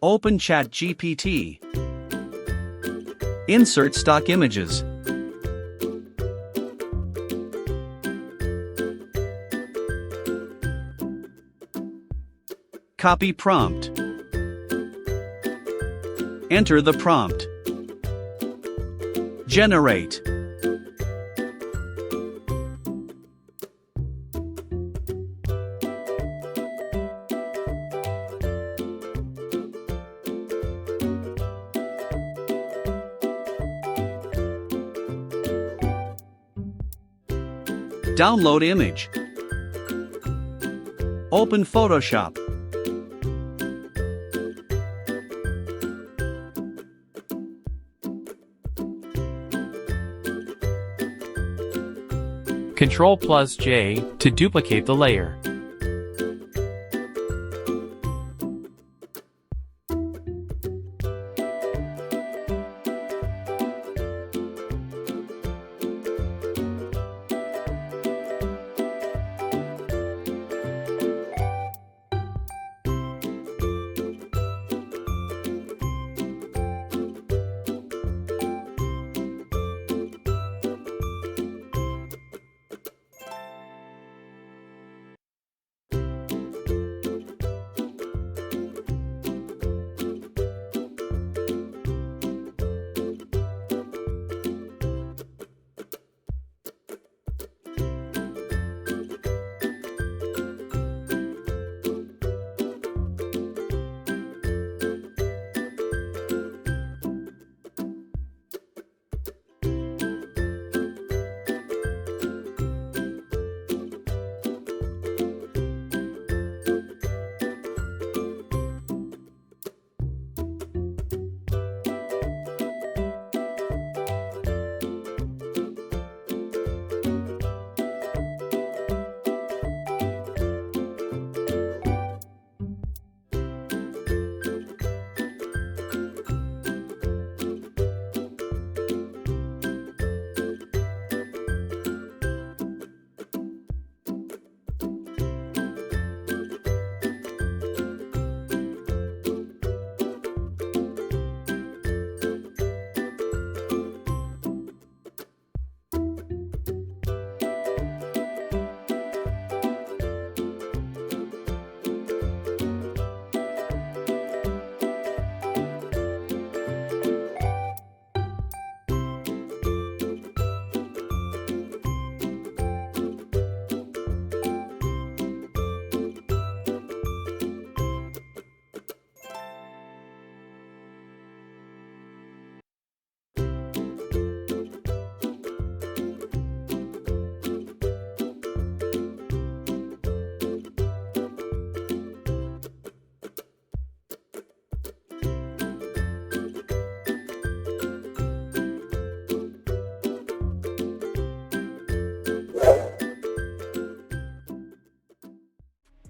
Open ChatGPT. Insert stock images. Copy prompt. Enter the prompt. Generate. Download image. Open Photoshop. Ctrl+J to duplicate the layer.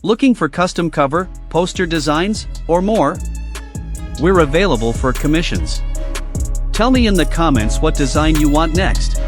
Looking for custom cover, poster designs, or more? We're available for commissions. Tell me in the comments what design you want next.